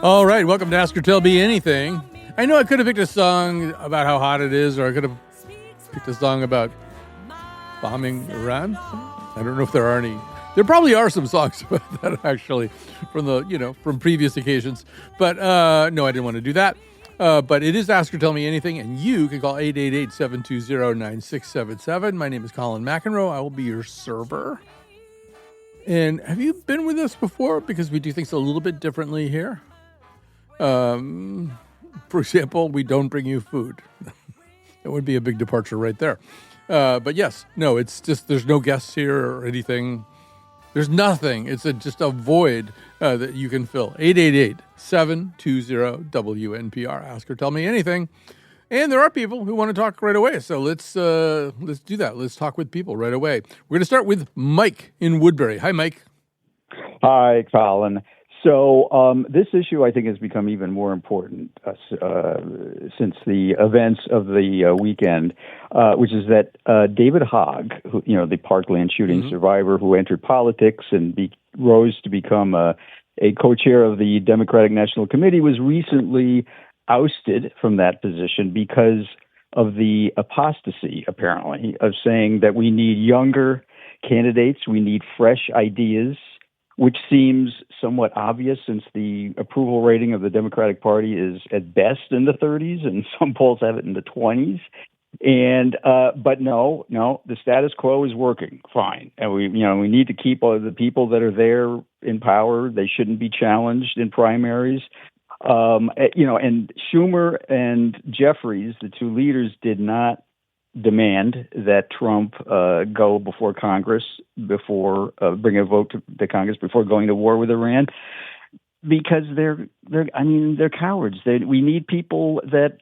All right, welcome to Ask or Tell Me Anything. I know I could have picked a song about how hot it is, or I could have picked a song about bombing Iran. I don't know if there are any. There probably are some songs about that, actually, from previous occasions. But no, I didn't want to do that. But it is Ask or Tell Me Anything, and you can call 888-720-9677. My name is Colin McEnroe. I will be your server. And have you been with us before? Because we do things a little bit differently here. For example, we don't bring you food. That would be a big departure right there. But yes, no, it's just there's no guests here or anything. There's nothing. It's just a void that you can fill. 888-720-WNPR. Ask or Tell Me Anything. And there are people who want to talk right away. So let's do that. Let's talk with people right away. We're going to start with Mike in Woodbury. Hi, Mike. Hi, Colin. So this issue, I think, has become even more important since the events of the weekend, which is that David Hogg, who, the Parkland shooting survivor who entered politics and rose to become a co-chair of the Democratic National Committee, was recently ousted from that position because of the apostasy, apparently, of saying that we need younger candidates, we need fresh ideas, which seems somewhat obvious since the approval rating of the Democratic Party is at best in the 30s, and some polls have it in the 20s. And but no, the status quo is working fine, and we need to keep all the people that are there in power. They shouldn't be challenged in primaries. And Schumer and Jeffries, the two leaders, did not demand that Trump go before Congress, bring a vote to Congress before going to war with Iran, because they're cowards. We need people that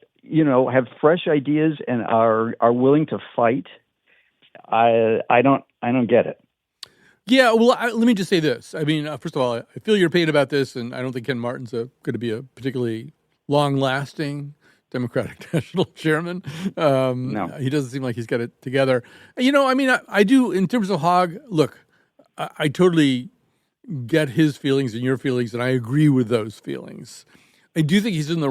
have fresh ideas and are willing to fight. I don't get it. Yeah, well, let me just say this. I mean, first of all, I feel your pain about this, and I don't think Ken Martin's going to be a particularly long-lasting Democratic National Chairman. No. He doesn't seem like he's got it together. I do, in terms of Hogg, look, I totally get his feelings and your feelings, and I agree with those feelings. I do think was in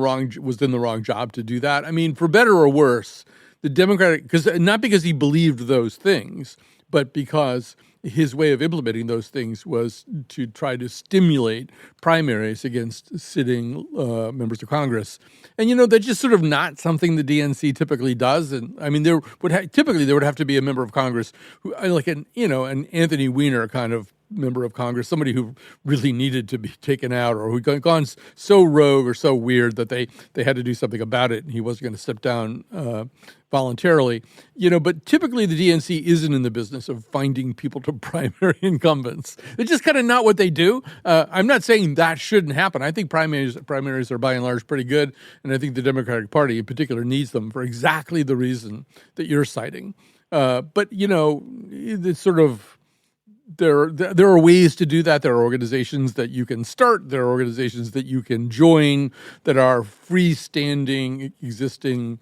the wrong job to do that. I mean, for better or worse, the Democratic, not because he believed those things, but because his way of implementing those things was to try to stimulate primaries against sitting members of Congress. And, that's just sort of not something the DNC typically does. And I mean, there would have to be a member of Congress who, like an Anthony Weiner kind of member of Congress, somebody who really needed to be taken out, or who had gone so rogue or so weird that they had to do something about it, and he wasn't going to step down voluntarily. But typically the DNC isn't in the business of finding people to primary incumbents. It's just kind of not what they do. I'm not saying that shouldn't happen. I think primaries are by and large pretty good, and I think the Democratic Party in particular needs them for exactly the reason that you're citing. But it's sort of, there are ways to do that. There are organizations that you can start. There are organizations that you can join that are freestanding, existing,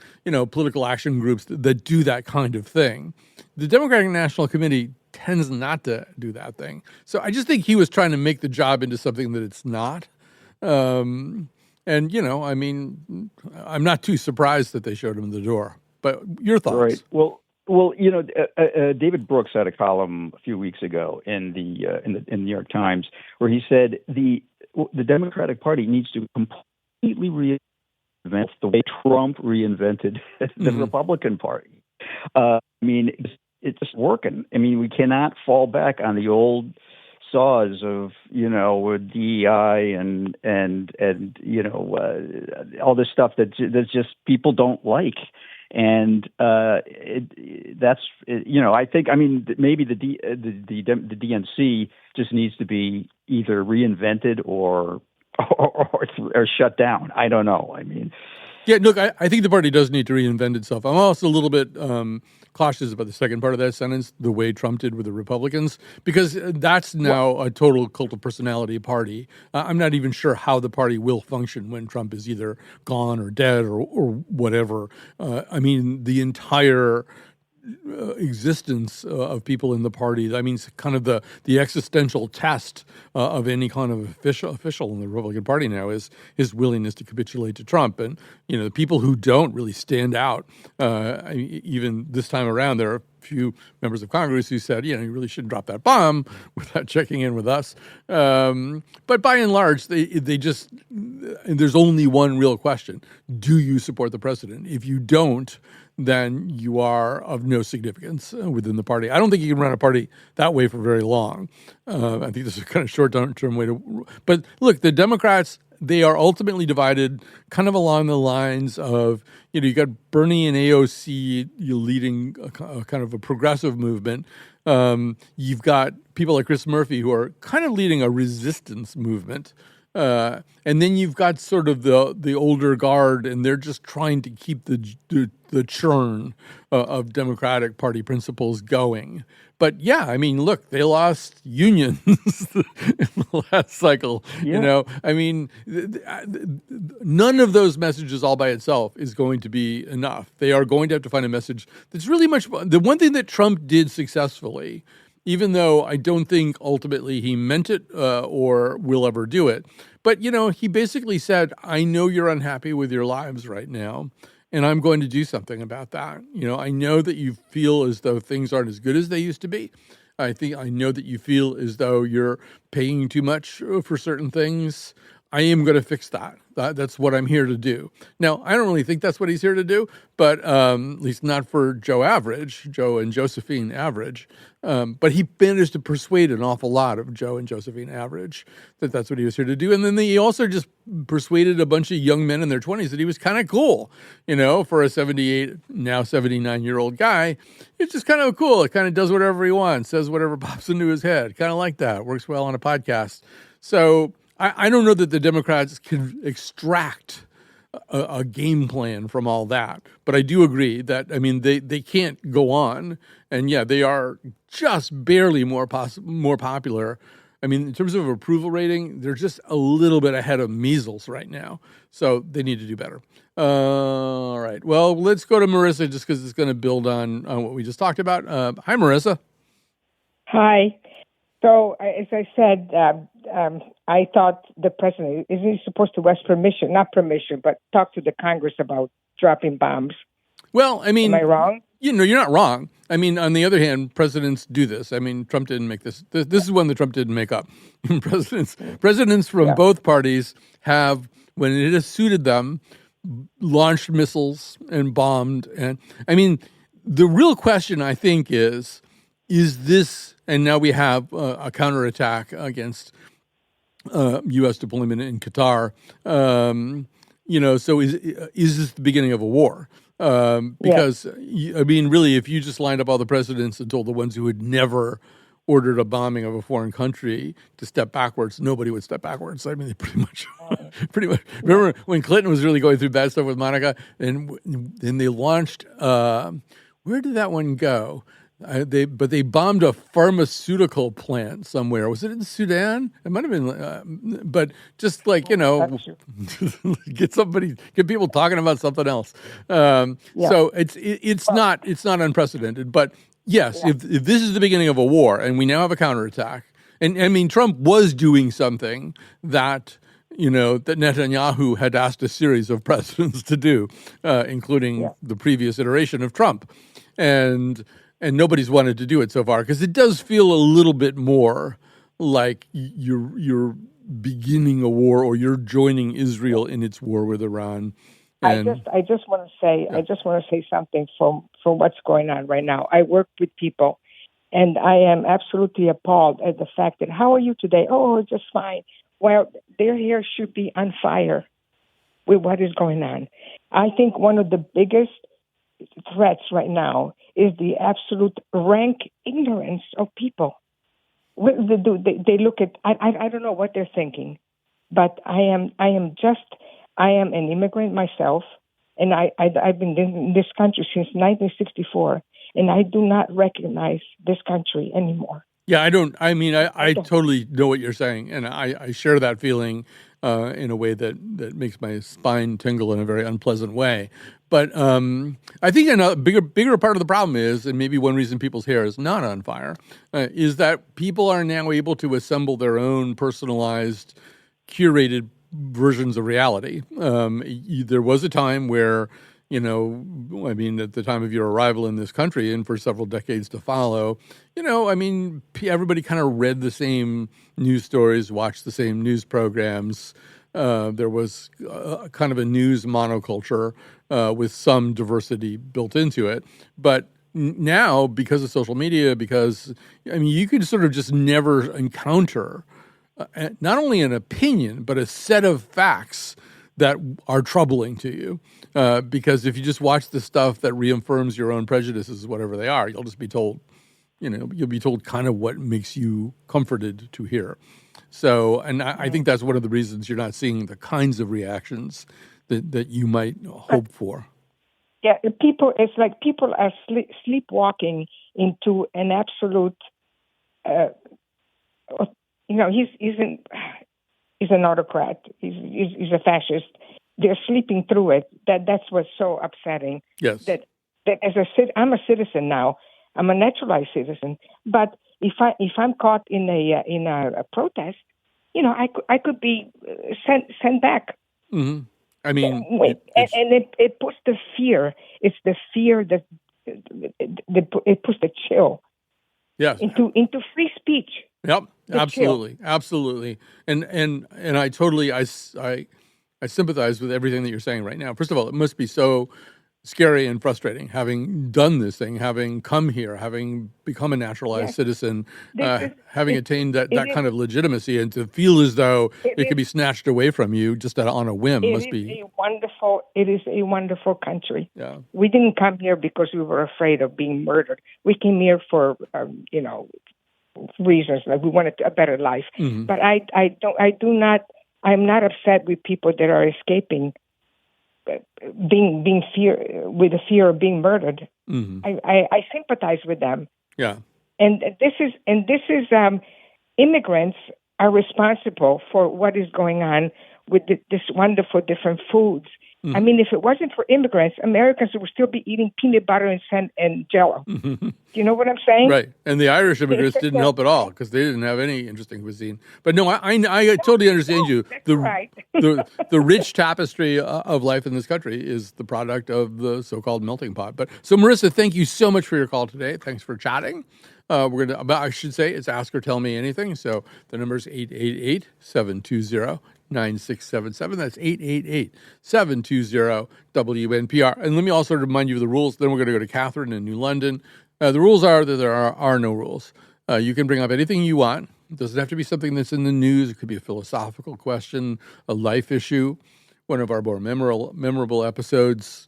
political action groups that do that kind of thing. The Democratic National Committee tends not to do that thing. So I just think he was trying to make the job into something that it's not. I'm not too surprised that they showed him the door. But your thoughts? Right. Well, David Brooks had a column a few weeks ago in the New York Times where he said the Democratic Party needs to completely reinvent the way Trump reinvented the Republican Party. It's just working. I mean, we cannot fall back on the old saws of DEI and all this stuff that's just people don't like. And I think maybe the DNC just needs to be either reinvented or shut down. I don't know. Yeah, look, I think the party does need to reinvent itself. I'm also a little bit cautious about the second part of that sentence, the way Trump did with the Republicans, because that's now a total cult of personality party. I'm not even sure how the party will function when Trump is either gone or dead or whatever. The entire existence of people in the party. I mean, it's kind of the existential test of any kind of official in the Republican Party now is his willingness to capitulate to Trump. And the people who don't really stand out. Even this time around, there are a few members of Congress who said, you really shouldn't drop that bomb without checking in with us. But by and large, they just there's only one real question: do you support the president? If you don't, then you are of no significance within the party. I don't think you can run a party that way for very long. I think this is a kind of short-term way to. But look, the Democrats, they are ultimately divided kind of along the lines of, you got Bernie and AOC leading a kind of a progressive movement. You've got people like Chris Murphy who are kind of leading a resistance movement. And then you've got sort of the older guard, and they're just trying to keep the churn of Democratic Party principles going. But yeah, I mean, look, they lost unions in the last cycle. Yeah. I mean, none of those messages all by itself is going to be enough. They are going to have to find a message that's really much. The one thing that Trump did successfully, even though I don't think ultimately he meant it or will ever do it. But, he basically said, I know you're unhappy with your lives right now, and I'm going to do something about that. I know that you feel as though things aren't as good as they used to be. I know that you feel as though you're paying too much for certain things. I am going to fix that. That's what I'm here to do. Now, I don't really think that's what he's here to do, but at least not for Joe and Josephine Average. But he managed to persuade an awful lot of Joe and Josephine Average that that's what he was here to do. And then he also just persuaded a bunch of young men in their 20s that he was kind of cool, for a 78, now 79-year-old guy. It's just kind of cool. It kind of does whatever he wants, says whatever pops into his head. Kind of like that. Works well on a podcast. So I don't know that the Democrats can extract a game plan from all that. But I do agree that, they can't go on. And yeah, they are just barely more popular. In terms of approval rating, they're just a little bit ahead of measles right now. So they need to do better. All right. Well, let's go to Marissa just because it's going to build on what we just talked about. Hi, Marissa. Hi. So, as I said, I thought the president, isn't he supposed to ask permission, not permission, but talk to the Congress about dropping bombs? Well, am I wrong? You're not wrong. On the other hand, presidents do this. Trump didn't make this. This is one that Trump didn't make up. Presidents from both parties have, when it has suited them, launched missiles and bombed. And the real question, I think, is this, and now we have a counterattack against U.S. deployment in Qatar. So is this the beginning of a war? Because, really, if you just lined up all the presidents and told the ones who had never ordered a bombing of a foreign country to step backwards, nobody would step backwards. They pretty much. Remember when Clinton was really going through bad stuff with Monica, and then they launched. Where did that one go? They bombed a pharmaceutical plant somewhere. Was it in Sudan? It might have been, but just get people talking about something else. So it's not unprecedented. But yes, if this is the beginning of a war, and we now have a counterattack, and Trump was doing something that that Netanyahu had asked a series of presidents to do, including the previous iteration of Trump, and nobody's wanted to do it so far, because it does feel a little bit more like you're beginning a war, or you're joining Israel in its war with Iran. And I just want to say something from what's going on right now. I work with people, and I am absolutely appalled at the fact that, how are you today? Oh, just fine. Well, their hair should be on fire with what is going on. I think one of the biggest threats right now is the absolute rank ignorance of people. What they do, they look at, I don't know what they're thinking, but I am an immigrant myself, and I've been in this country since 1964, and I do not recognize this country anymore. Yeah, I don't. I mean, I don't. totally know what you're saying, and I share that feeling in a way that makes my spine tingle in a very unpleasant way. But I think another bigger part of the problem is, and maybe one reason people's hair is not on fire, is that people are now able to assemble their own personalized, curated versions of reality. There was a time where, I mean, at the time of your arrival in this country and for several decades to follow, I mean, everybody kind of read the same news stories, watched the same news programs. There was kind of a news monoculture with some diversity built into it. But now, because of social media, because, I mean, you could sort of just never encounter not only an opinion, but a set of facts that are troubling to you. Because if you just watch the stuff that reaffirms your own prejudices, whatever they are, you'll just be told, you'll be told kind of what makes you comforted to hear. So, and I think that's one of the reasons you're not seeing the kinds of reactions that you might hope for. Yeah, it's like people are sleepwalking into an absolute, he's an autocrat. He's a fascist. They're sleeping through it. That's what's so upsetting. Yes. That I'm a citizen now. I'm a naturalized citizen. But if I'm caught in a protest, I could be sent back. Mm-hmm. I mean, it puts the fear. It's the fear that it puts the chill. Yes. Into free speech. Yep. Absolutely. And I totally I sympathize with everything that you're saying right now. First of all, it must be so scary and frustrating having done this thing, having come here, having become a naturalized citizen, having attained that kind of legitimacy, and to feel as though it could be snatched away from you just on a whim. It is a wonderful country. Yeah. We didn't come here because we were afraid of being murdered. We came here for reasons, like we wanted a better life. Mm-hmm. But I'm not upset with people that are escaping being with the fear of being murdered. Mm-hmm. I sympathize with them. Yeah. And this is immigrants are responsible for what is going on with this wonderful different foods. Mm-hmm. I mean, if it wasn't for immigrants, Americans would still be eating peanut butter and Jell-O. Mm-hmm. Do you know what I'm saying? Right. And the Irish immigrants didn't help at all because they didn't have any interesting cuisine. But no, I totally understand you. The rich tapestry of life in this country is the product of the so-called melting pot. So Marissa, thank you so much for your call today. Thanks for chatting. I should say it's Ask or Tell Me Anything. So the number is 888-720-9677. That's 888-720-WNPR. And let me also remind you of the rules. Then we're going to go to Catherine in New London. The rules are that there are no rules. You can bring up anything you want. It doesn't have to be something that's in the news. It could be a philosophical question, a life issue. One of our more memorable episodes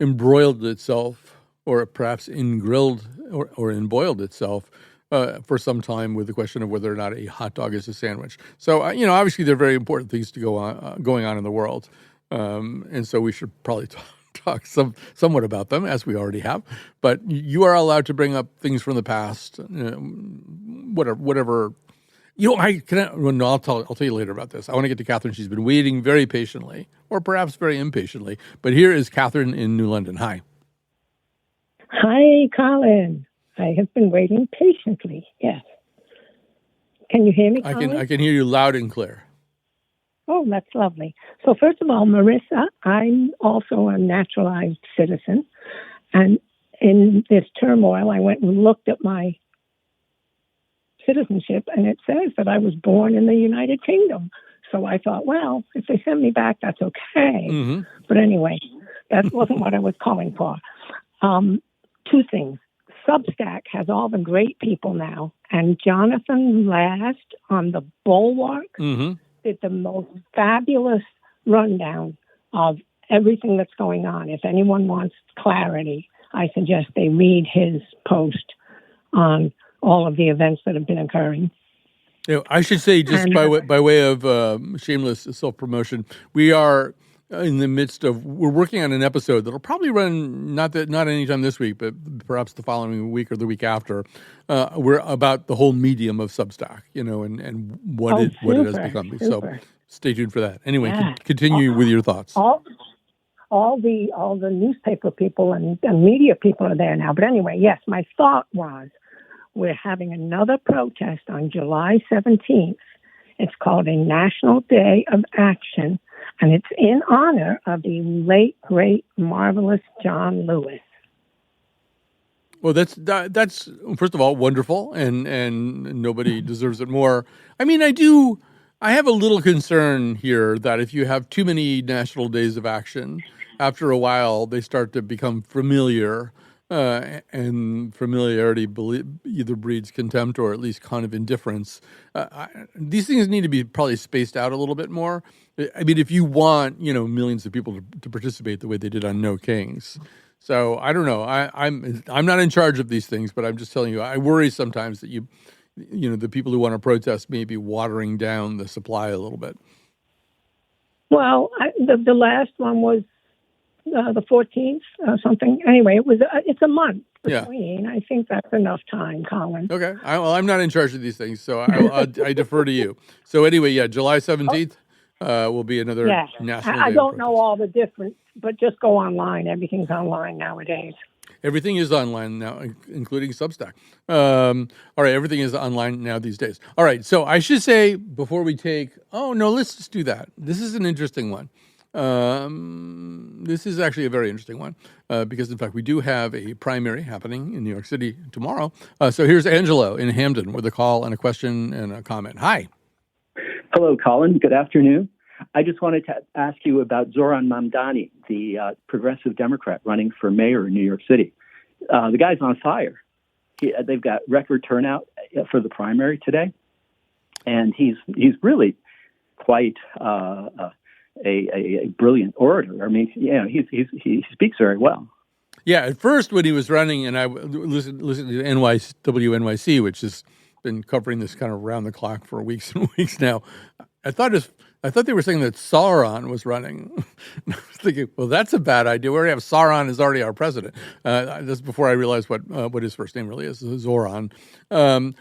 embroiled itself, or perhaps engrilled or emboiled itself for some time with the question of whether or not a hot dog is a sandwich. So, obviously there are very important things going on in the world. And so we should probably talk somewhat about them, as we already have. But you are allowed to bring up things from the past, whatever. I'll tell you later about this. I want to get to Catherine. She's been waiting very patiently, or perhaps very impatiently. But here is Catherine in New London. Hi. Hi, Colin. I have been waiting patiently. Yes. Can you hear me, Colin? I can hear you loud and clear. Oh, that's lovely. So first of all, Marissa, I'm also a naturalized citizen. And in this turmoil, I went and looked at my citizenship, and it says that I was born in the United Kingdom. So I thought, well, if they send me back, that's okay. Mm-hmm. But anyway, that wasn't what I was calling for. Two things. Substack has all the great people now, and Jonathan Last on the Bulwark did the most fabulous rundown of everything that's going on. If anyone wants clarity, I suggest they read his post on all of the events that have been occurring. I should say, just by way of shameless self-promotion, we are in the midst of, we're working on an episode that'll probably run not anytime this week, but perhaps the following week or the week after. We're about the whole medium of Substack, and what it has become. Super. So stay tuned for that. Anyway, Yeah. continue with your thoughts. All the newspaper people and media people are there now. But anyway, yes, my thought was we're having another protest on July 17th. It's called a National Day of Action, and it's in honor of the late, great, marvelous John Lewis. Well, that's first of all wonderful, and nobody deserves it more. I mean, I have a little concern here that if you have too many national days of action, after a while they start to become familiar, and familiarity either breeds contempt or at least kind of indifference. These things need to be probably spaced out a little bit more. I mean, if you want, millions of people to participate the way they did on No Kings. So I don't know. I'm not in charge of these things, but I'm just telling you, I worry sometimes that the people who want to protest may be watering down the supply a little bit. Well, the last one was the 14th, something. Anyway, it's a month between. Yeah. I think that's enough time, Colin. Okay. I'm not in charge of these things, so I defer to you. So anyway, yeah, July 17th will be another national day. I don't know all the different, but just go online. Everything's online nowadays. Everything is online now, including Substack. All right, everything is online now these days. All right, so I should say before we let's just do that. This is an interesting one. This is actually a very interesting one because, in fact, we do have a primary happening in New York City tomorrow. So here's Angelo in Hamden with a call and a question and a comment. Hi. Hello, Colin. Good afternoon. I just wanted to ask you about Zoran Mamdani, the progressive Democrat running for mayor in New York City. The guy's on fire. They've got record turnout for the primary today, and he's really quite a brilliant orator. I mean, he speaks very well. Yeah, at first when he was running, and I listened to WNYC, which has been covering this kind of around the clock for weeks and weeks now. I thought they were saying that Sauron was running. I was thinking, well, that's a bad idea. We already have Sauron is already our president. That's before I realized what his first name really is, Zoran. I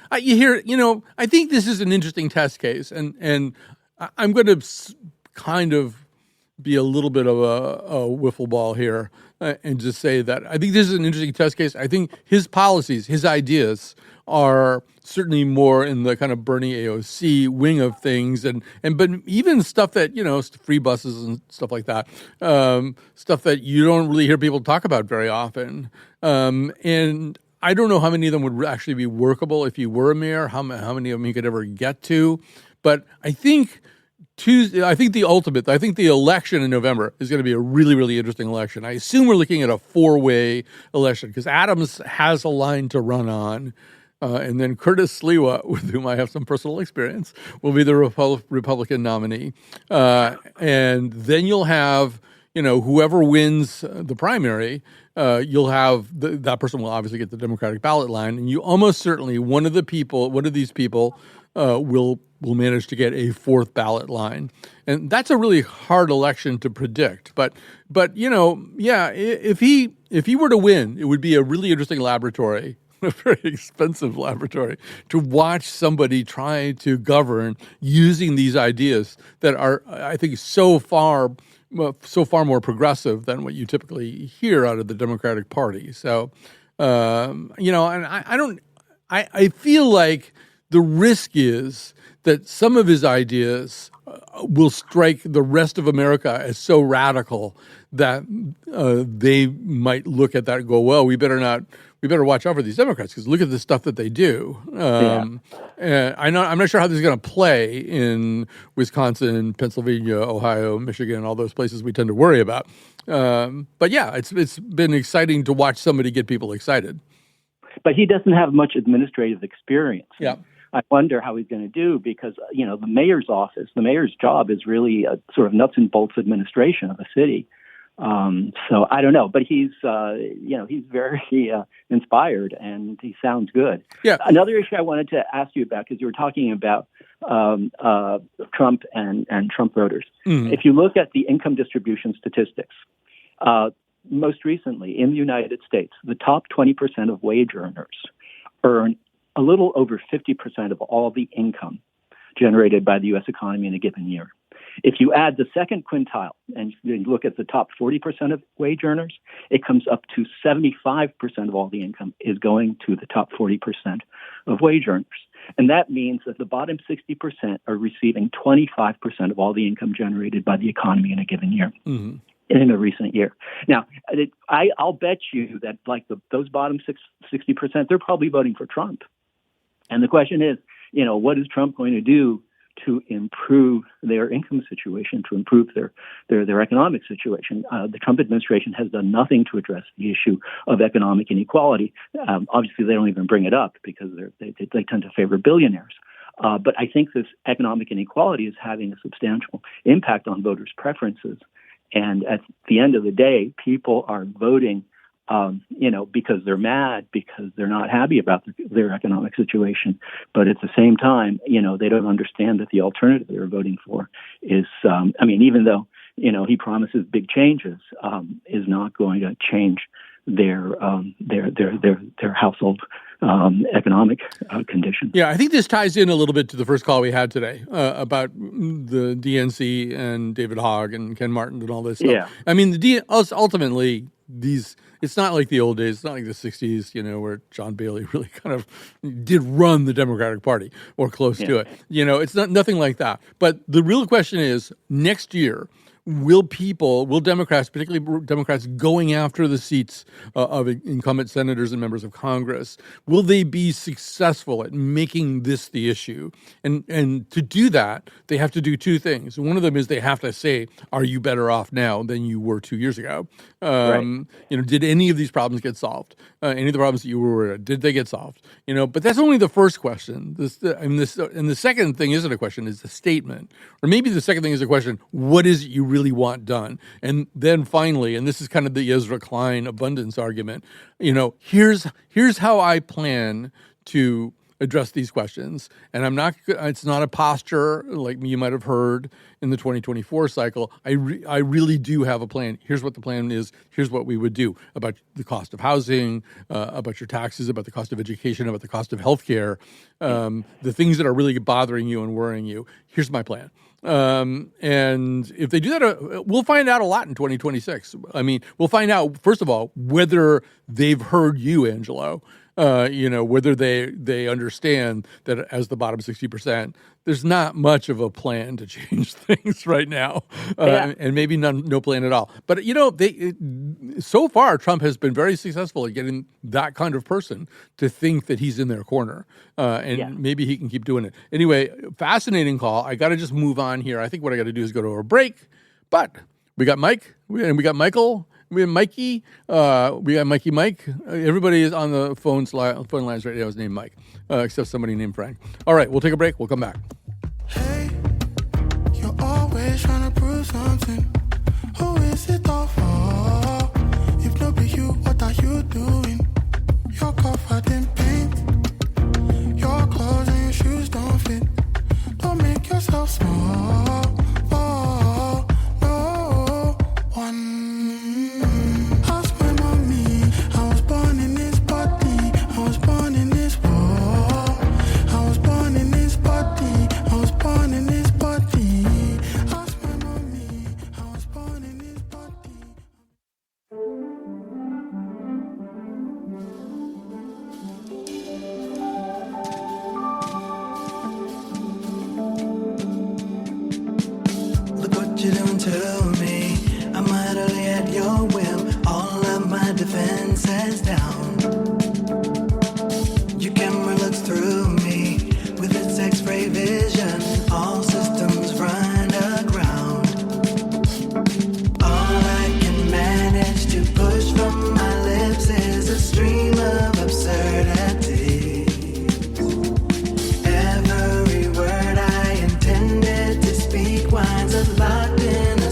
think this is an interesting test case, and I'm going to kind of be a little bit of a wiffle ball here and just say that I think this is an interesting test case. I think his policies, his ideas are certainly more in the kind of Bernie AOC wing of things, but even stuff that, free buses and stuff like that, stuff that you don't really hear people talk about very often. And I don't know how many of them would actually be workable if you were a mayor, how many of them you could ever get to. But I think the election in November is going to be a really, really interesting election. I assume we're looking at a 4-way election because Adams has a line to run on. And then Curtis Sliwa, with whom I have some personal experience, will be the Republican nominee. And then you'll have, whoever wins the primary, you'll have that person will obviously get the Democratic ballot line. And you almost certainly, one of these people will manage to get a fourth ballot line. And that's a really hard election to predict. But if he were to win, it would be a really interesting laboratory, a very expensive laboratory, to watch somebody try to govern using these ideas that are, I think, so far more progressive than what you typically hear out of the Democratic Party. So, and I feel like the risk is that some of his ideas will strike the rest of America as so radical that they might look at that and go, well, we better watch out for these Democrats because look at the stuff that they do. And I'm not sure how this is going to play in Wisconsin, Pennsylvania, Ohio, Michigan, all those places we tend to worry about. But yeah, it's been exciting to watch somebody get people excited. But he doesn't have much administrative experience. Yeah. I wonder how he's going to do because, the mayor's office, the mayor's job is really a sort of nuts and bolts administration of a city. So I don't know, but he's very inspired and he sounds good. Yeah. Another issue I wanted to ask you about, because you were talking about Trump and Trump voters. Mm. If you look at the income distribution statistics, most recently in the United States, the top 20% of wage earners earn a little over 50% of all the income generated by the U.S. economy in a given year. If you add the second quintile and you look at the top 40% of wage earners, it comes up to 75% of all the income is going to the top 40% of wage earners. And that means that the bottom 60% are receiving 25% of all the income generated by the economy in a given year. Mm-hmm. In a recent year. Now, I'll bet you that those bottom 60%, they're probably voting for Trump. And the question is, what is Trump going to do to improve their income situation, to improve their economic situation? The Trump administration has done nothing to address the issue of economic inequality. Obviously, they don't even bring it up because they tend to favor billionaires. But I think this economic inequality is having a substantial impact on voters' preferences. And at the end of the day, people are voting, because they're mad, because they're not happy about their economic situation. But at the same time, they don't understand that the alternative they're voting for is, even though, he promises big changes, is not going to change their household economic condition. Yeah, I think this ties in a little bit to the first call we had today about the DNC and David Hogg and Ken Martin and all this stuff. Yeah. I mean, ultimately, it's not like the old days. It's not like the 60s, where John Bailey really kind of did run the Democratic Party or close to it. It's nothing like that. But the real question is, next year, will Democrats, particularly Democrats going after the seats of incumbent senators and members of Congress, will they be successful at making this the issue? And to do that, they have to do two things. One of them is they have to say, are you better off now than you were 2 years ago? Right. Did any of these problems get solved? Any of the problems that you were worried about, did they get solved? But that's only the first question. And the second thing isn't a question, it's a statement. Or maybe the second thing is a question, what is it you really want done? And then finally, and this is kind of the Ezra Klein abundance argument, here's how I plan to address these questions. And it's not a posture like you might have heard in the 2024 cycle. I really do have a plan. Here's what the plan is. Here's what we would do about the cost of housing, about your taxes, about the cost of education, about the cost of healthcare, the things that are really bothering you and worrying you. Here's my plan. And if they do that, we'll find out a lot in 2026. We'll find out, first of all, whether they've heard you, Angelo, whether they understand that as the bottom 60%, there's not much of a plan to change things right now, and maybe no plan at all. But so far Trump has been very successful at getting that kind of person to think that he's in their corner, and maybe he can keep doing it. Anyway, fascinating call. I got to just move on here. I think what I got to do is go to a break, but we got Mike and we got Michael. We have Mikey. We got Mikey Mike. Everybody is on the phone lines right now is named Mike, except somebody named Frank. All right, we'll take a break. We'll come back. Hey, you're always trying to prove something. Who is it all for? If not be you, what are you doing? You're covered in paint. Your clothes and your shoes don't fit. Don't make yourself small. Oh, no one. You don't tell me I'm utterly at your whim. All of my defenses down. Your camera looks through me with its X-ray vision. All systems run aground. All I can manage to push from my lips is a stream of absurdity. Every word I intended to speak winds up locked in a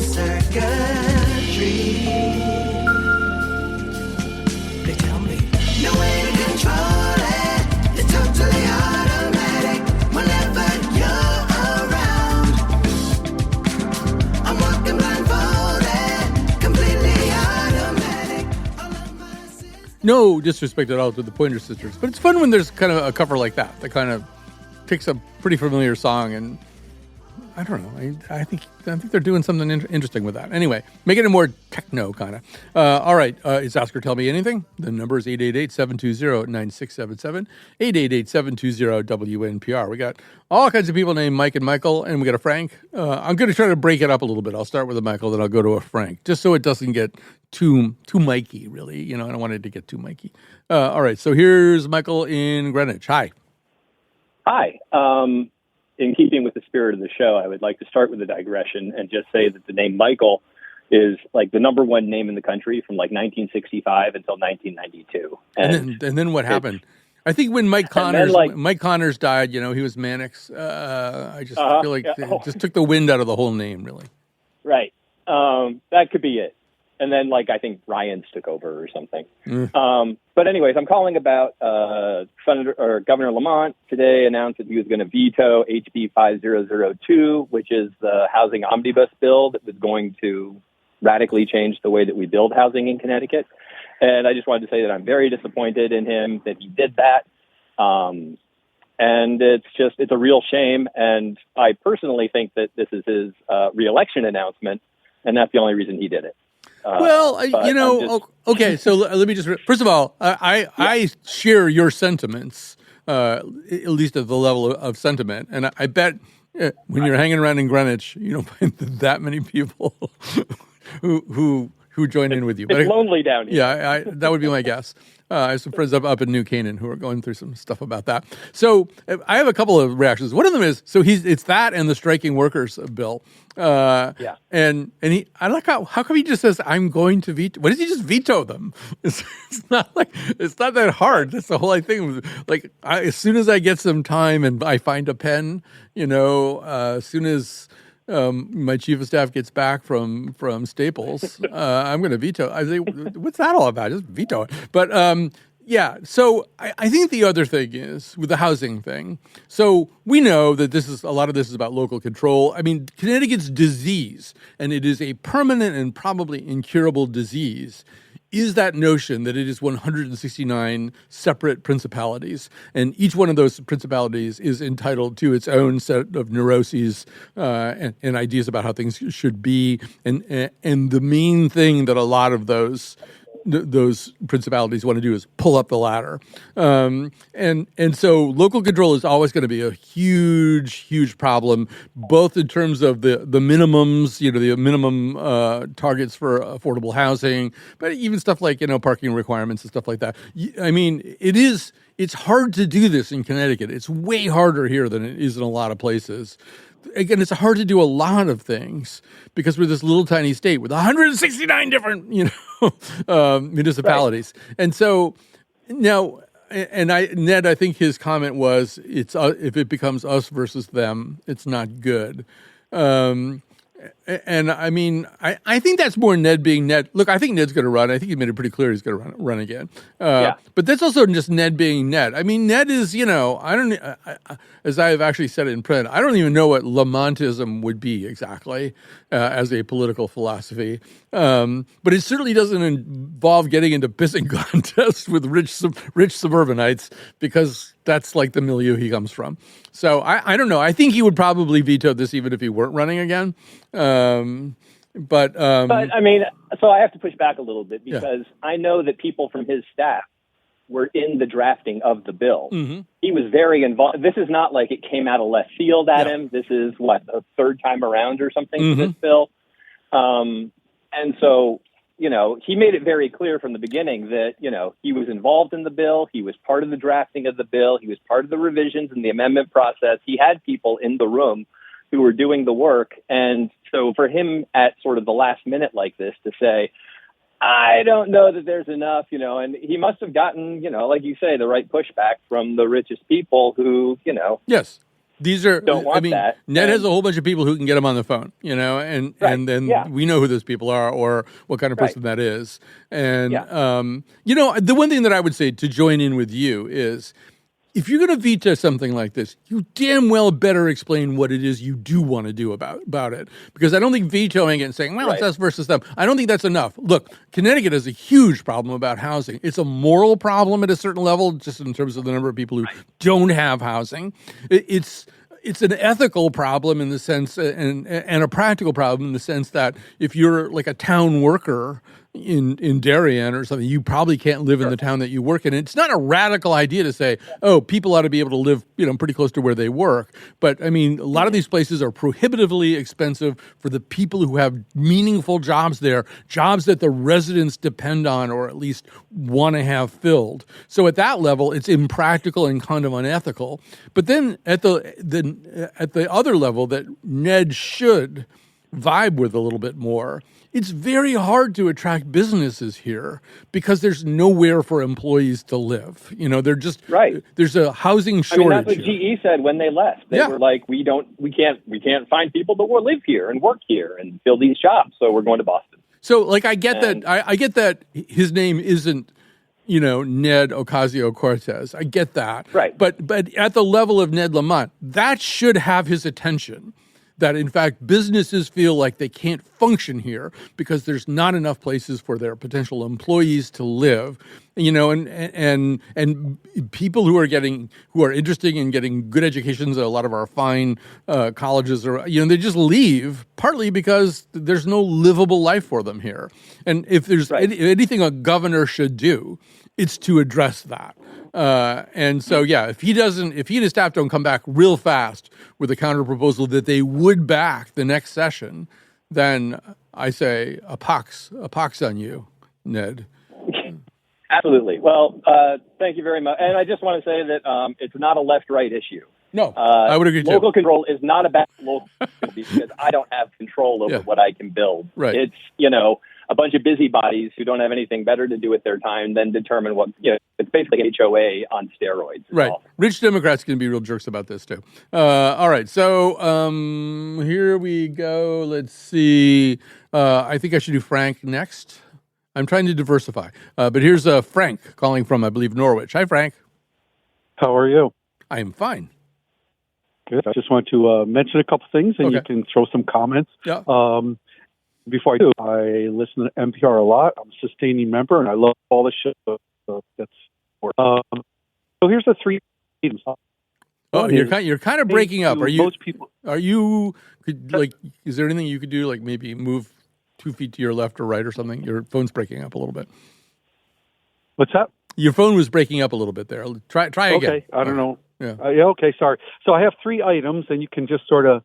No disrespect at all to the Pointer Sisters, but it's fun when there's kind of a cover like that kind of takes a pretty familiar song, and I don't know. I think they're doing something interesting with that. Anyway, making it more techno kind of. All right, it's Ask or Tell Me Anything. The number is 888-720-9677, 888-720-WNPR. We got all kinds of people named Mike and Michael, and we got a Frank. I'm going to try to break it up a little bit. I'll start with a Michael, then I'll go to a Frank, just so it doesn't get too Mikey, really. I don't want it to get too Mikey. All right, so here's Michael in Greenwich. Hi. Hi. In keeping with the spirit of the show, I would like to start with a digression and just say that the name Michael is like the number one name in the country from like 1965 until 1992. And then what happened? I think when Mike Connors died, he was Mannix. I just feel like it just took the wind out of the whole name, really. Right. That could be it. And then, I think Ryans took over or something. But anyways, I'm calling about Governor Lamont today announced that he was going to veto HB 5002, which is the housing omnibus bill that was going to radically change the way that we build housing in Connecticut. And I just wanted to say that I'm very disappointed in him that he did that. And it's a real shame. And I personally think that this is his reelection announcement, and that's the only reason he did it. Okay, so let me just, first of all, I share your sentiments, at least at the level of sentiment. And I bet when you're hanging around in Greenwich, you don't find that many people who join in with you. It's lonely down here. Yeah, that would be my guess. I have some friends up in New Canaan who are going through some stuff about that. So I have a couple of reactions. One of them is, it's that and the striking workers bill. And I like how come he just says, I'm going to veto. Why does he just veto them? It's not that hard. That's the whole thing. As soon as I get some time and I find a pen, as soon as my chief of staff gets back from Staples, I'm going to veto. I say, what's that all about? Just veto it. But so I think the other thing is with the housing thing. So we know that a lot of this is about local control. I mean, Connecticut's disease, and it is a permanent and probably incurable disease, is that notion that it is 169 separate principalities, and each one of those principalities is entitled to its own set of neuroses and ideas about how things should be, and the main thing that a lot of those principalities want to do is pull up the ladder. And so local control is always going to be a huge problem, both in terms of the minimums, the minimum targets for affordable housing, but even stuff like, parking requirements and stuff like that. I mean, it's hard to do this in Connecticut. It's way harder here than it is in a lot of places. Again, it's hard to do a lot of things because we're this little tiny state with 169 different, municipalities. Right. And so now, Ned, I think his comment was, it's if it becomes us versus them, it's not good. And I mean, I think that's more Ned being Ned. Look, I think Ned's going to run. I think he made it pretty clear he's going to run again. But that's also just Ned being Ned. I mean, Ned is, as I have actually said it in print, I don't even know what Lamontism would be exactly as a political philosophy. But it certainly doesn't involve getting into pissing contests with rich suburbanites, because that's like the milieu he comes from. So I don't know. I think he would probably veto this even if he weren't running again. But I mean, so I have to push back a little bit because I know that people from his staff were in the drafting of the bill. Mm-hmm. He was very involved. This is not like it came out of left field at him. This is the third time around or something for this bill. And so, he made it very clear from the beginning that, he was involved in the bill. He was part of the drafting of the bill. He was part of the revisions and the amendment process. He had people in the room who were doing the work. And so for him at sort of the last minute like this to say, I don't know that there's enough, and he must have gotten, like you say, the right pushback from the richest people who, Yes. These are, don't want that. Ned has a whole bunch of people who can get him on the phone, and then we know who those people are or what kind of person that is. And, the one thing that I would say to join in with you is if you're going to veto something like this, you damn well better explain what it is you do want to do about it. Because I don't think vetoing it and saying, well, it's us versus them, I don't think that's enough. Look, Connecticut has a huge problem about housing. It's a moral problem at a certain level, just in terms of the number of people who don't have housing. It's an ethical problem in the sense, and a practical problem in the sense that if you're like a town worker in Darien or something, you probably can't live in the town that you work in. It's not a radical idea to say, oh, people ought to be able to live, pretty close to where they work. But I mean, a lot of these places are prohibitively expensive for the people who have meaningful jobs there, jobs that the residents depend on or at least want to have filled. So at that level, it's impractical and kind of unethical. But then at the other level that Ned should vibe with a little bit more, it's very hard to attract businesses here because there's nowhere for employees to live. They're just there's a housing shortage. That's what GE said when they left. They were like, we can't find people that will live here and work here and fill these jobs, so we're going to Boston. So, I get that. I get that his name isn't, Ned Ocasio-Cortez. I get that. Right. But at the level of Ned Lamont, that should have his attention. That in fact businesses feel like they can't function here because there's not enough places for their potential employees to live, and people who are interested in getting good educations at a lot of our fine colleges, or they just leave partly because there's no livable life for them here. And if there's anything a governor should do, it's to address that. And so, if he and his staff don't come back real fast with a counter proposal that they would back the next session, then I say a pox on you, Ned. Absolutely. Well, thank you very much. And I just want to say that it's not a left-right issue. No, I would agree too. Local control is not about local because I don't have control over what I can build. Right. It's, a bunch of busybodies who don't have anything better to do with their time than determine what, it's basically HOA on steroids. Right. Rich Democrats can be real jerks about this too. All right. So here we go. Let's see. I think I should do Frank next. I'm trying to diversify. But here's Frank calling from, I believe, Norwich. Hi, Frank. How are you? I am fine. Good. I just want to mention a couple things, and you can throw some comments. Yeah. Before I do, I listen to NPR a lot. I'm a sustaining member, and I love all the shows. So here's the three items. You're kind of breaking up. Most people. Is there anything you could do, like maybe move 2 feet to your left or right or something? Your phone's breaking up a little bit. What's that? Your phone was breaking up a little bit there. Try again. Okay, I don't know. Yeah. Okay, sorry. So I have three items, and you can just sort of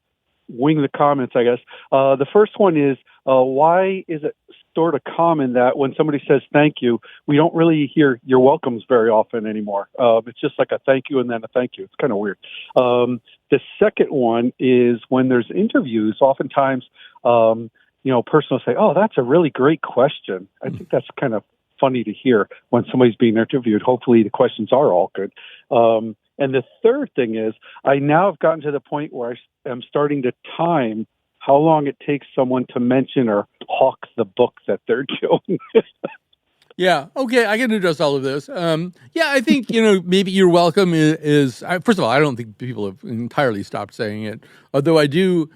wing the comments, I guess. The first one is, why is it sort of common that when somebody says thank you, we don't really hear you're welcomes very often anymore? It's just like a thank you and then a thank you. It's kind of weird. The second one is when there's interviews, oftentimes, a person will say, oh, that's a really great question. I think that's kind of funny to hear when somebody's being interviewed. Hopefully the questions are all good. And the third thing is, I now have gotten to the point where I am starting to time how long it takes someone to mention or hawk the book that they're doing. Yeah. Okay. I can address all of this. I think, maybe you're welcome is first of all, I don't think people have entirely stopped saying it, although I do.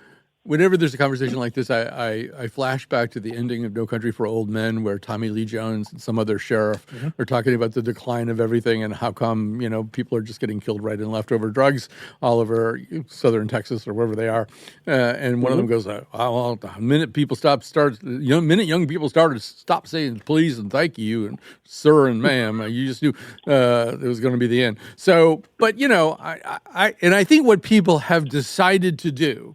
Whenever there's a conversation like this, I flash back to the ending of No Country for Old Men, where Tommy Lee Jones and some other sheriff are talking about the decline of everything and how come, people are just getting killed right and left over drugs all over southern Texas or wherever they are. And one of them goes, well, the minute people stop saying please and thank you and sir and ma'am, you just knew it was going to be the end. So, but, I think what people have decided to do,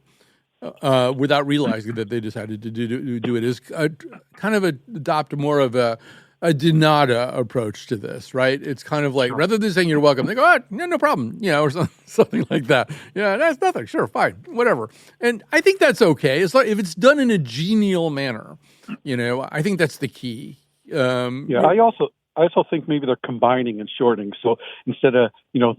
without realizing that they decided to do it, is kind of adopt more of a Donata approach to this, right? It's kind of like, rather than saying you're welcome, they go, no problem, or something like that. Yeah, that's nothing. Sure, fine, whatever. And I think that's okay. It's like if it's done in a genial manner, I think that's the key. I also think maybe they're combining and shorting. So instead of,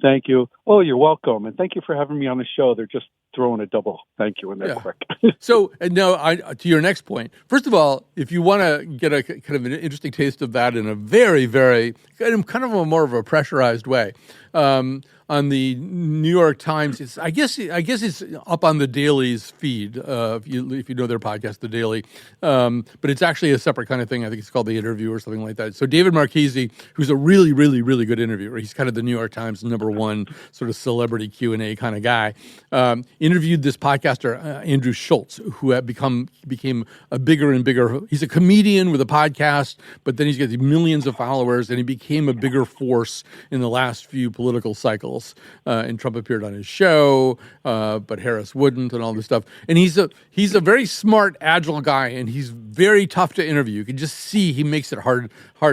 thank you, oh, you're welcome, and thank you for having me on the show, they're just throwing a double thank you in there quick. So, to your next point, first of all, if you want to get a kind of an interesting taste of that in a very, very kind of a more of a pressurized way, on the New York Times. I guess it's up on the Daily's feed. If you know their podcast, The Daily, but it's actually a separate kind of thing. I think it's called The Interview or something like that. So David Marchese, who's a really, really, really good interviewer, he's kind of the New York Times #1 sort of celebrity Q&A kind of guy. Interviewed this podcaster Andrew Schultz, who became a bigger and bigger. He's a comedian with a podcast, but then he's got millions of followers, and he became a bigger force in the last few political cycles. And Trump appeared on his show, but Harris wouldn't, and all this stuff. And he's a very smart, agile guy, and he's very tough to interview. You can just see he makes it hard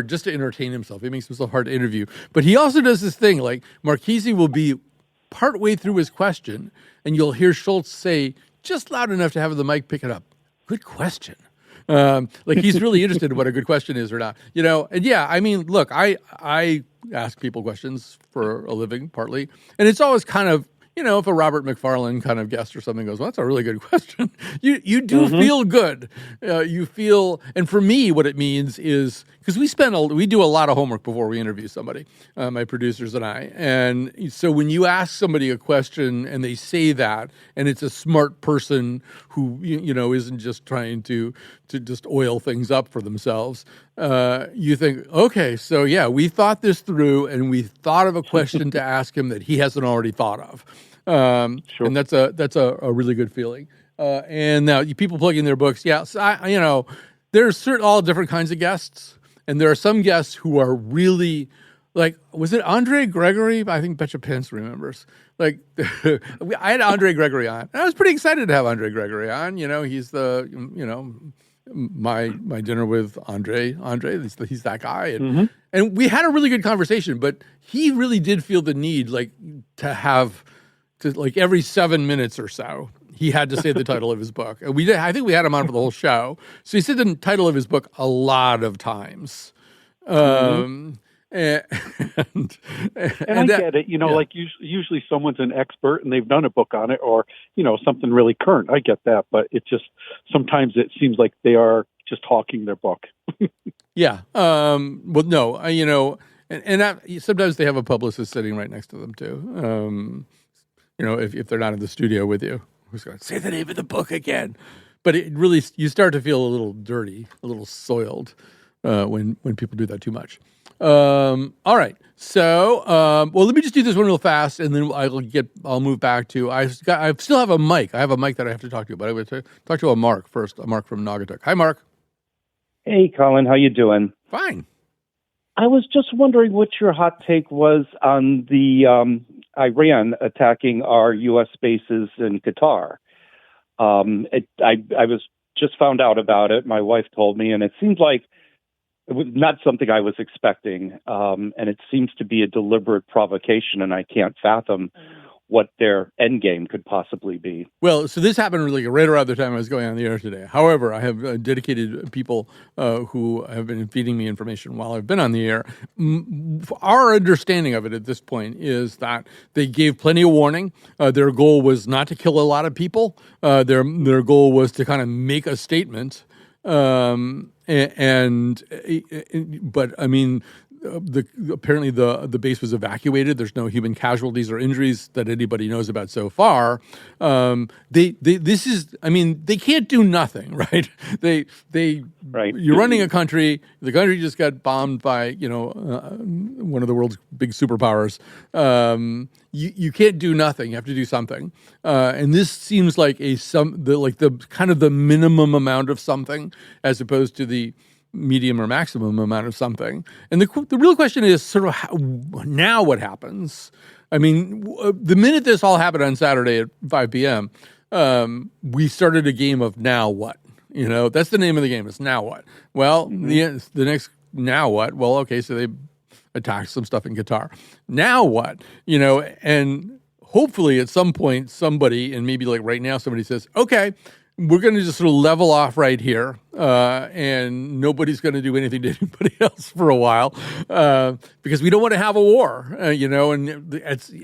just to entertain himself. He makes himself hard to interview. But he also does this thing, like Marchese will be partway through his question, and you'll hear Schultz say, just loud enough to have the mic pick it up, "Good question." Like he's really interested in what a good question is or not, And yeah, I mean, look, I ask people questions for a living, partly, and it's always kind of, if a Robert McFarlane kind of guest or something goes, well, that's a really good question. You do feel good. You feel, and for me, what it means is, because we do a lot of homework before we interview somebody, my producers and I. And so when you ask somebody a question and they say that, and it's a smart person who, isn't just trying to just oil things up for themselves, you think, okay, so yeah, we thought this through and we thought of a question to ask him that he hasn't already thought of. Sure. And that's a really good feeling. And now people plugging their books. Yeah. So there's all different kinds of guests, and there are some guests who are really like, was it Andre Gregory? I think Betcha Pence remembers. Like, I had Andre Gregory on. And I was pretty excited to have Andre Gregory on. He's my dinner with Andre. He's that guy. And we had a really good conversation, but he really did feel the need, like, like every 7 minutes or so, he had to say the title of his book. And I think we had him on for the whole show. So he said the title of his book a lot of times. And I get it. Like usually someone's an expert and they've done a book on it, or, something really current. I get that. But it just, sometimes it seems like they are just hawking their book. Yeah. Well, no, and sometimes they have a publicist sitting right next to them too. If they're not in the studio with you, who's going to say the name of the book again? But it really, you start to feel a little dirty, a little soiled when people do that too much. All right. So, well, let me just do this one real fast, and then I'll move back to, I still have a mic. I have a mic that I have to talk to, but I would talk to a Mark first, a Mark from Naugatuck. Hi, Mark. Hey, Colin. How you doing? Fine. I was just wondering what your hot take was on the Iran attacking our U.S. bases in Qatar. I was just found out about it. My wife told me, and it seemed like it was not something I was expecting. And it seems to be a deliberate provocation, and I can't fathom what their end game could possibly be. Well, so this happened really right around the time I was going on the air today. However, I have dedicated people who have been feeding me information while I've been on the air. Our understanding of it at this point is that they gave plenty of warning. Their goal was not to kill a lot of people. Their goal was to kind of make a statement. But I mean, apparently the base was evacuated. There's no human casualties or injuries that anybody knows about so far. They can't do nothing, right? Right. You're running a country. The country just got bombed by one of the world's big superpowers. You can't do nothing. You have to do something. And this seems like the kind of the minimum amount of something, as opposed to the medium or maximum amount of something. And the real question is sort of now what happens? I mean, the minute this all happened on Saturday at 5 p.m., we started a game of now what? That's the name of the game. It's now what? Well, the next now what? Well, okay, so they attacked some stuff in Qatar. Now what? And hopefully at some point somebody, and maybe like right now somebody says, okay, we're going to just sort of level off right here, and nobody's going to do anything to anybody else for a while, because we don't want to have a war, and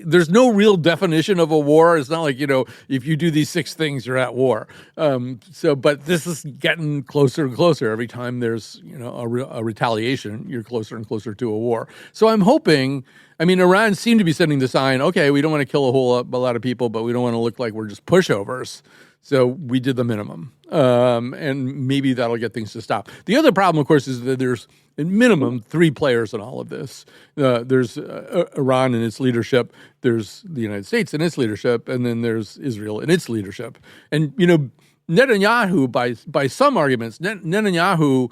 there's no real definition of a war. It's not like, if you do these 6 things, you're at war. But this is getting closer and closer. Every time there's, a retaliation, you're closer and closer to a war. So I'm hoping, Iran seemed to be sending the sign, okay, we don't want to kill a lot of people, but we don't want to look like we're just pushovers. So we did the minimum, and maybe that'll get things to stop. The other problem, of course, is that there's at minimum 3 players in all of this. There's Iran and its leadership, there's the United States and its leadership, and then there's Israel and its leadership. And, Netanyahu, by some arguments, Netanyahu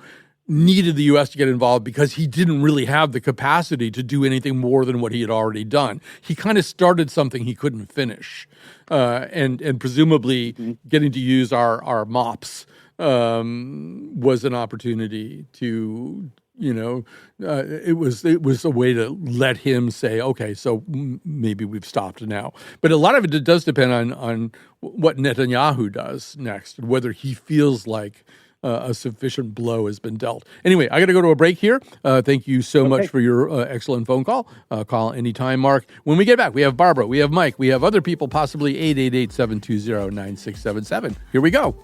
needed the U.S. to get involved because he didn't really have the capacity to do anything more than what he had already done. He kind of started something he couldn't finish. And presumably getting to use our MOPS was an opportunity to, it was a way to let him say, okay, so maybe we've stopped now. But a lot of it does depend on what Netanyahu does next, whether he feels like a sufficient blow has been dealt. Anyway, I got to go to a break here. Thank you so much for your excellent phone call. Call anytime, Mark. When we get back, we have Barbara, we have Mike, we have other people, possibly 888-720-9677. Here we go.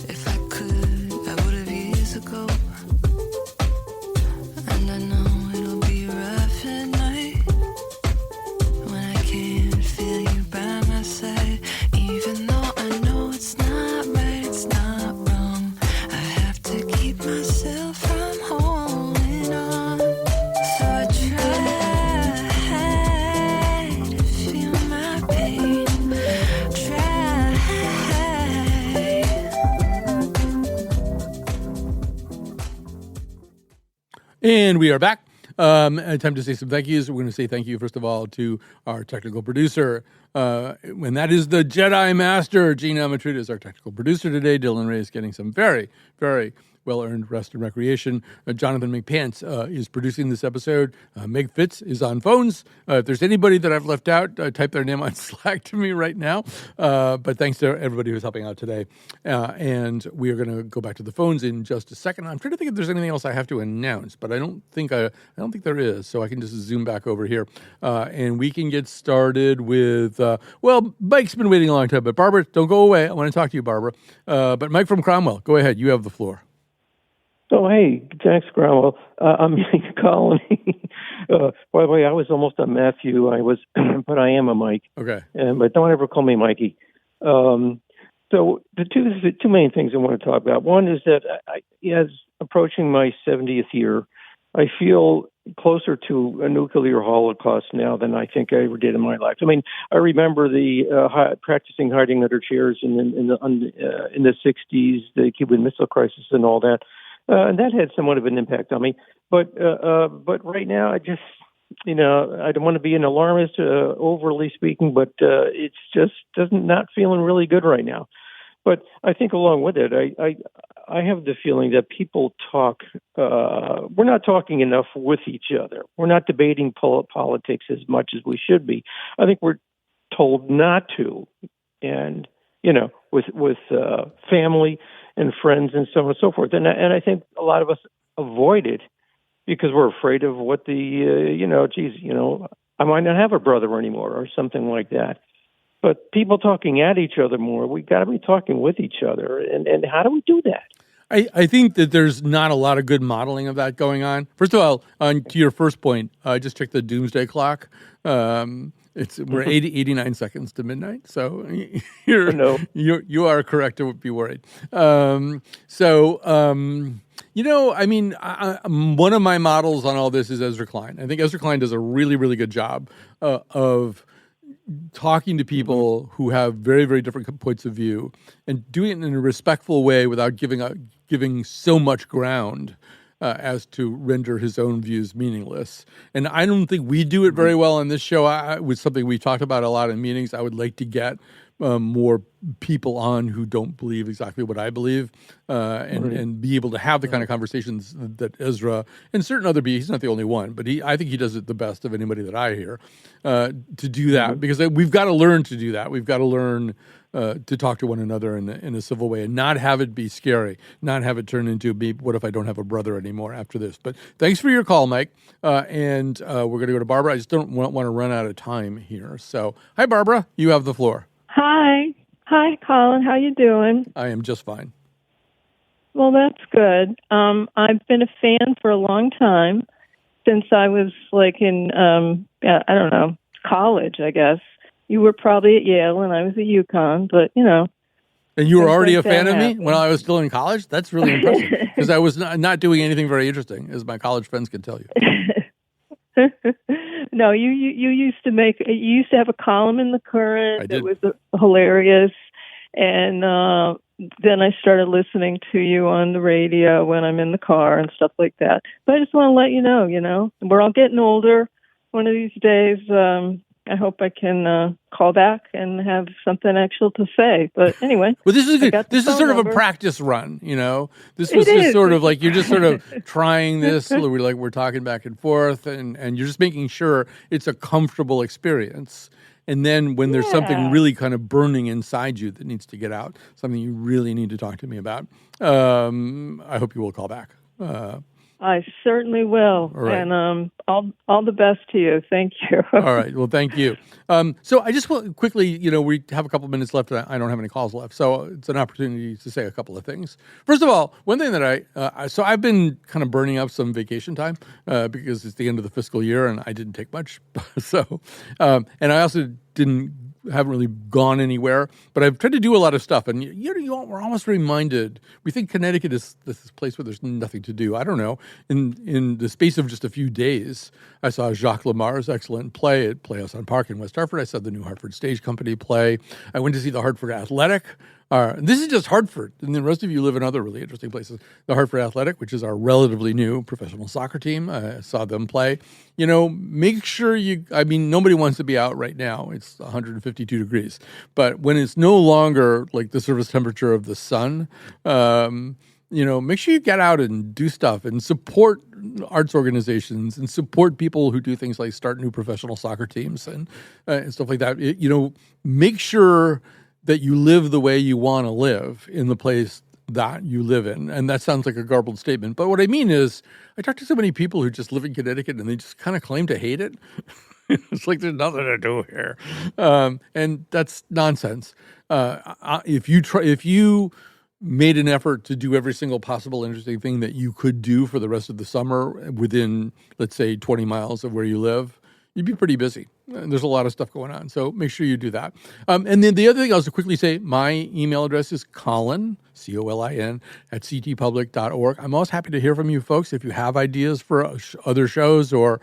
If I could, I would have years ago. And I know it'll be rough at night when I can't feel you by my side. Even though I know it's not right, it's not wrong, I have to keep myself from holding on. So I try to feel my pain. And we are back. Time to say some thank yous. We're going to say thank you, first of all, to our technical producer. And that is the Jedi Master. Eugene Amatruda is our technical producer today. Dylan Reyes getting some very, very well-earned rest and recreation. Jonathan McPants is producing this episode. Meg Fitz is on phones. If there's anybody that I've left out, type their name on Slack to me right now. But thanks to everybody who's helping out today. And we are going to go back to the phones in just a second. I'm trying to think if there's anything else I have to announce, but I don't think there is. So I can just zoom back over here, and we can get started with. Mike's been waiting a long time, but Barbara, don't go away. I want to talk to you, Barbara. But Mike from Cromwell, go ahead. You have the floor. Oh, hey, thanks, Cromwell. I'm Colin. By the way, I was almost a Matthew. But I am a Mike. Okay. But don't ever call me Mikey. So the two main things I want to talk about. One is that as approaching my 70th year, I feel closer to a nuclear holocaust now than I think I ever did in my life. I remember the practicing hiding under chairs in the 60s, the Cuban Missile Crisis, and all that. And that had somewhat of an impact on me. But right now, I just, I don't want to be an alarmist, overly speaking, but it's just not feeling really good right now. But I think along with it, I have the feeling that people talk, we're not talking enough with each other. We're not debating politics as much as we should be. I think we're told not to. And, with family and friends and so on and so forth. And I think a lot of us avoid it because we're afraid of what I might not have a brother anymore or something like that. But people talking at each other more, we got to be talking with each other. And how do we do that? I think that there's not a lot of good modeling of that going on. First of all, to your first point, I just checked the doomsday clock. We're 89 seconds to midnight, so you are correct to be worried. One of my models on all this is Ezra Klein. I think Ezra Klein does a really, really good job of talking to people who have very, very different points of view and doing it in a respectful way without giving so much ground as to render his own views meaningless. And I don't think we do it very well on this show. It was something we talked about a lot in meetings. I would like to get more people on who don't believe exactly what I believe, and be able to have the kind of conversations that Ezra and certain other he's not the only one, but I think he does it the best of anybody that I hear, to do that, because we've got to learn to do that. We've got to learn to talk to one another in a civil way and not have it be scary, not have it turn into what if I don't have a brother anymore after this. But thanks for your call, Mike. And we're going to go to Barbara. I just don't want to run out of time here. So, hi, Barbara. You have the floor. Hi, Colin. How you doing? I am just fine. Well, that's good. I've been a fan for a long time, since I was like in, I don't know, college, I guess. You were probably at Yale and I was at UConn, but, And you were already a fan of me happened. when I was still in college? That's really impressive, because I was not doing anything very interesting, as my college friends can tell you. No, you used to have a column in the Current. I did. It was hilarious. And then I started listening to you on the radio when I'm in the car and stuff like that. But I just want to let you know, we're all getting older. One of these days, I hope I can call back and have something actual to say. But anyway. Well, this is good. This is sort of number. a practice run, This was just sort of like, you're just sort of trying this. We're talking back and forth, and you're just making sure it's a comfortable experience. And then when there's something really kind of burning inside you that needs to get out, something you really need to talk to me about, I hope you will call back. I certainly will. Right. And all the best to you. Thank you. All right. Well, thank you. So I just want quickly, we have a couple minutes left, and I don't have any calls left. So it's an opportunity to say a couple of things. First of all, one thing that so I've been kind of burning up some vacation time because it's the end of the fiscal year and I didn't take much. So, and I also haven't really gone anywhere, but I've tried to do a lot of stuff. And we're almost reminded, we think Connecticut is this place where there's nothing to do. I don't know. In the space of just a few days, I saw Jacques Lamar's excellent play at Playhouse on Park in West Hartford. I saw the New Hartford Stage Company play. I went to see the Hartford Athletic. This is just Hartford, and the rest of you live in other really interesting places. The Hartford Athletic, which is our relatively new professional soccer team, I saw them play. Make sure nobody wants to be out right now. It's 152 degrees. But when it's no longer like the surface temperature of the sun, make sure you get out and do stuff and support arts organizations and support people who do things like start new professional soccer teams and stuff like that. Make sure that you live the way you want to live in the place that you live in. And that sounds like a garbled statement. But what I mean is, I talk to so many people who just live in Connecticut and they just kind of claim to hate it. It's like there's nothing to do here. And that's nonsense. If you made an effort to do every single possible interesting thing that you could do for the rest of the summer within, let's say, 20 miles of where you live, you'd be pretty busy. There's a lot of stuff going on. So make sure you do that. And then the other thing I'll just quickly say, my email address is Colin, Colin, at ctpublic.org. I'm always happy to hear from you folks if you have ideas for other shows or,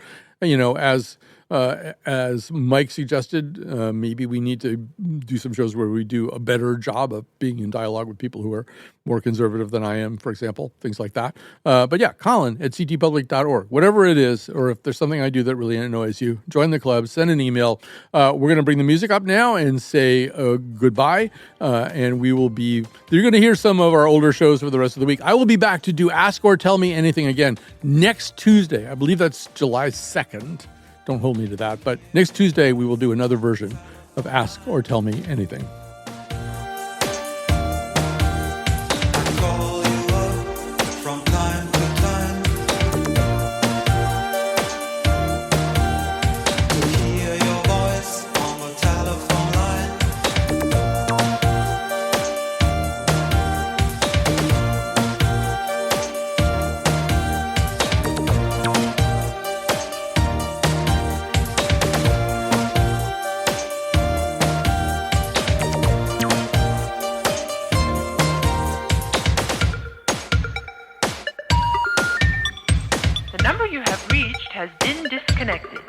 as Mike suggested, maybe we need to do some shows where we do a better job of being in dialogue with people who are more conservative than I am, for example, things like that. But yeah, Colin at ctpublic.org. Whatever it is, or if there's something I do that really annoys you, join the club, send an email. We're going to bring the music up now and say goodbye. And you're going to hear some of our older shows for the rest of the week. I will be back to do Ask or Tell Me Anything again next Tuesday. I believe that's July 2nd. Don't hold me to that. But next Tuesday, we will do another version of Ask or Tell Me Anything. The number you have reached has been disconnected.